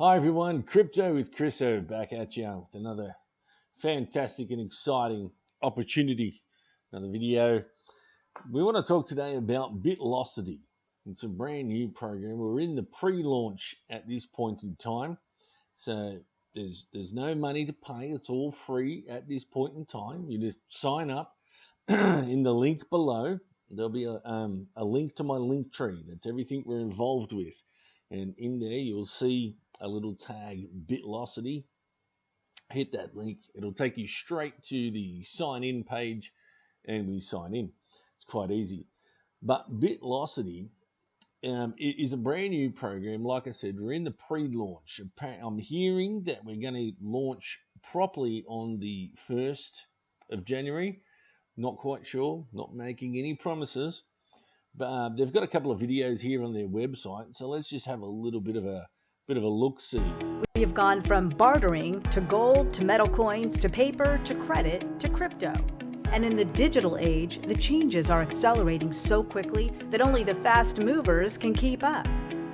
Hi everyone, Crypto with Chriso back at you with another fantastic and exciting opportunity, another video. We want to talk today about Bitlocity. It's a brand new program. We're in the pre-launch at this point in time, so there's no money to pay. It's all free at this point in time. You just sign up in the link below. There'll be a link to my link tree. That's everything we're involved with, and in there you'll see a little tag Bitlocity. Hit that link. It'll take you straight to the sign in page and we sign in. It's quite easy. But Bitlocity is a brand new program. Like I said, we're in the pre-launch. I'm hearing that we're going to launch properly on the 1st of January. Not quite sure, not making any promises. But they've got a couple of videos here on their website. So let's just have a little bit of a look-see. We have gone from bartering to gold to metal coins to paper to credit to crypto. And in the digital age, the changes are accelerating so quickly that only the fast movers can keep up.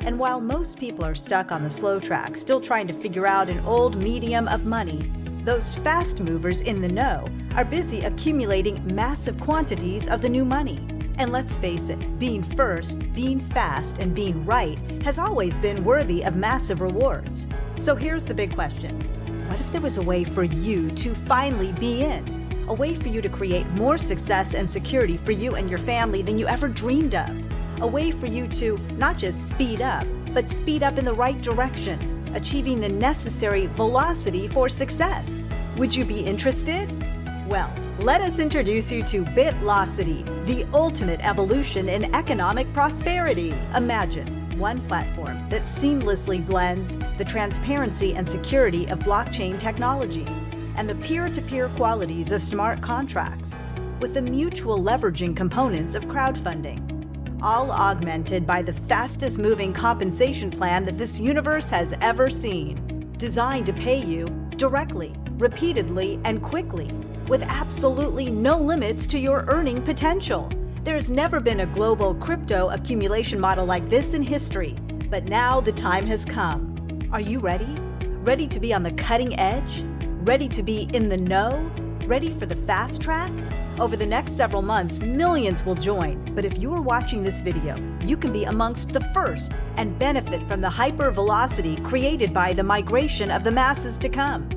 And while most people are stuck on the slow track, still trying to figure out an old medium of money, those fast movers in the know are busy accumulating massive quantities of the new money. And let's face it, being first, being fast, and being right has always been worthy of massive rewards. So here's the big question. What if there was a way for you to finally be in? A way for you to create more success and security for you and your family than you ever dreamed of? A way for you to not just speed up, but speed up in the right direction, achieving the necessary velocity for success. Would you be interested? Well, let us introduce you to Bitlocity, the ultimate evolution in economic prosperity. Imagine one platform that seamlessly blends the transparency and security of blockchain technology and the peer-to-peer qualities of smart contracts with the mutual leveraging components of crowdfunding, all augmented by the fastest moving compensation plan that this universe has ever seen, designed to pay you directly, repeatedly, and quickly, with absolutely no limits to your earning potential. There's never been a global crypto accumulation model like this in history, but now the time has come. Are you ready? Ready to be on the cutting edge? Ready to be in the know? Ready for the fast track? Over the next several months, millions will join, but if you are watching this video, you can be amongst the first and benefit from the hyper velocity created by the migration of the masses to come.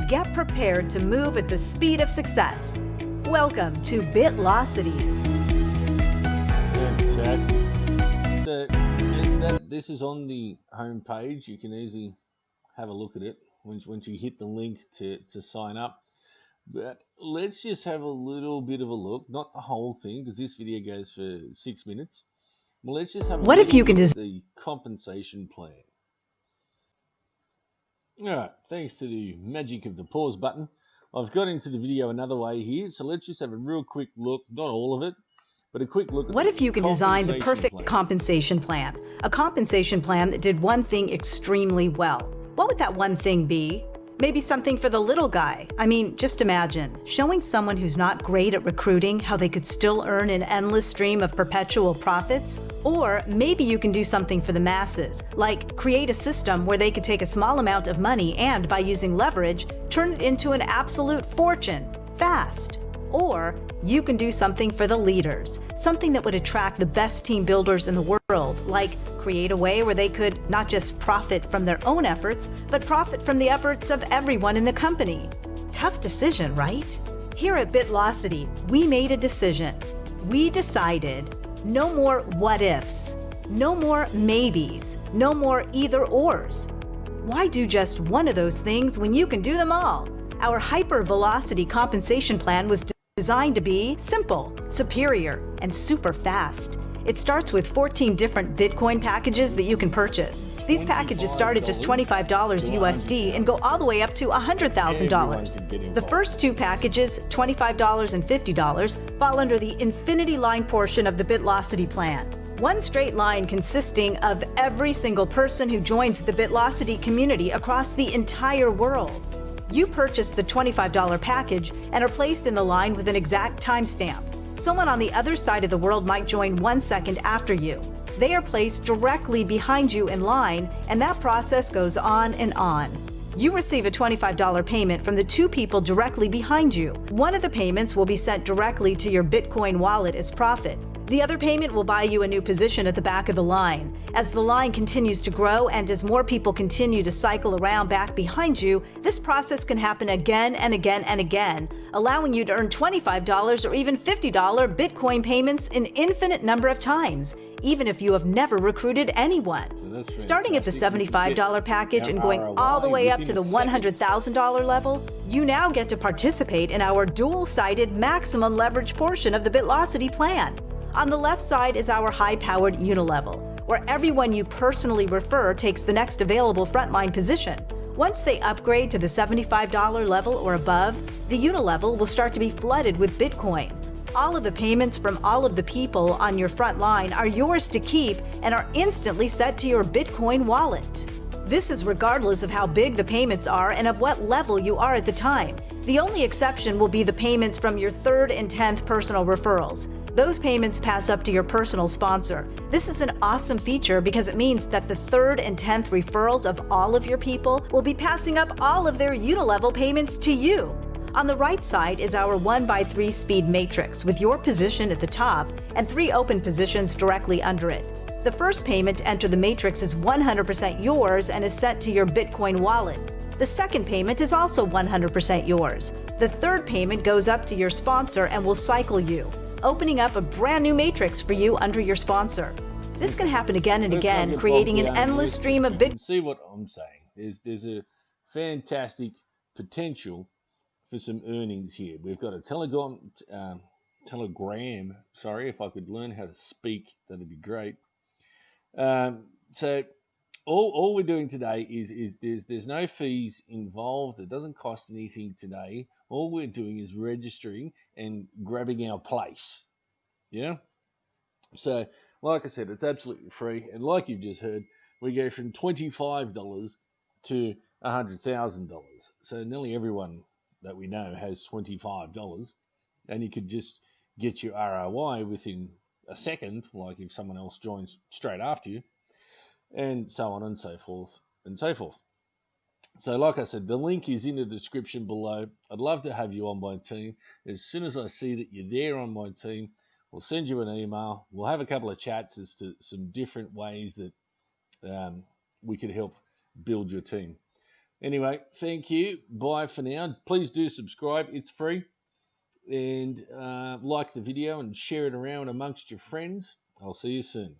Get prepared to move at the speed of success. Welcome to Bitlocity. Fantastic. So this is on the home page. You can easily have a look at it once you hit the link to sign up. But let's just have a little bit of a look, not the whole thing, because this video goes for 6 minutes. Well, let's just have a What if you can look at the compensation plan. All right, thanks to the magic of the pause button, I've got into the video another way here. So let's just have a real quick look, not all of it, but a quick look at what if you can design the perfect plan. Compensation plan? A compensation plan that did one thing extremely well. What would that one thing be? Maybe something for the little guy. I mean, just imagine showing someone who's not great at recruiting how they could still earn an endless stream of perpetual profits. Or maybe you can do something for the masses, like create a system where they could take a small amount of money and, by using leverage, turn it into an absolute fortune, fast. Or you can do something for the leaders, something that would attract the best team builders in the world, like create a way where they could not just profit from their own efforts, but profit from the efforts of everyone in the company. Tough decision, right? Here at Bitlocity, we made a decision. We decided no more what ifs, no more maybes, no more either ors. Why do just one of those things when you can do them all? Our hyper velocity compensation plan was designed to be simple, superior, and super fast. It starts with 14 different Bitcoin packages that you can purchase. These packages start at just $25 USD and go all the way up to $100,000. The first two packages, $25 and $50, fall under the Infinity Line portion of the Bitlocity plan. One straight line consisting of every single person who joins the Bitlocity community across the entire world. You purchase the $25 package and are placed in the line with an exact timestamp. Someone on the other side of the world might join 1 second after you. They are placed directly behind you in line, and that process goes on and on. You receive a $25 payment from the two people directly behind you. One of the payments will be sent directly to your Bitcoin wallet as profit. The other payment will buy you a new position at the back of the line. As the line continues to grow and as more people continue to cycle around back behind you, this process can happen again and again and again, allowing you to earn $25 or even $50 Bitcoin payments an infinite number of times, even if you have never recruited anyone. Starting at the $75 package and going all the way up to the $100,000 level, you now get to participate in our dual-sided maximum leverage portion of the Bitlocity plan. On the left side is our high-powered unilevel, where everyone you personally refer takes the next available frontline position. Once they upgrade to the $75 level or above, the unilevel will start to be flooded with Bitcoin. All of the payments from all of the people on your front line are yours to keep and are instantly set to your Bitcoin wallet. This is regardless of how big the payments are and of what level you are at the time. The only exception will be the payments from your 3rd and 10th personal referrals. Those payments pass up to your personal sponsor. This is an awesome feature because it means that the 3rd and 10th referrals of all of your people will be passing up all of their unilevel payments to you. On the right side is our 1x3 speed matrix with your position at the top and 3 open positions directly under it. The first payment to enter the matrix is 100% yours and is sent to your Bitcoin wallet. The second payment is also 100% yours. The third payment goes up to your sponsor and will cycle you, opening up a brand new matrix for you under your sponsor. This can happen again and again, creating an endless stream of Bitcoin. See what I'm saying? There's a fantastic potential for some earnings here. We've got a telegram. Sorry, if I could learn how to speak, that'd be great. So all we're doing today is there's no fees involved. It doesn't cost anything today. All we're doing is registering and grabbing our place. Yeah. So, like I said, it's absolutely free. And like you've just heard, we go from $25 to $100,000. So nearly everyone that we know has $25, and you could just get your ROI within a second, like if someone else joins straight after you, and so on and so forth and so forth. So like I said, the link is in the description below. I'd love to have you on my team. As soon as I see that you're there on my team, we'll send you an email. We'll have a couple of chats as to some different ways that we could help build your team. Anyway, thank you. Bye for now. Please do subscribe. It's free. And like the video and share it around amongst your friends. I'll see you soon.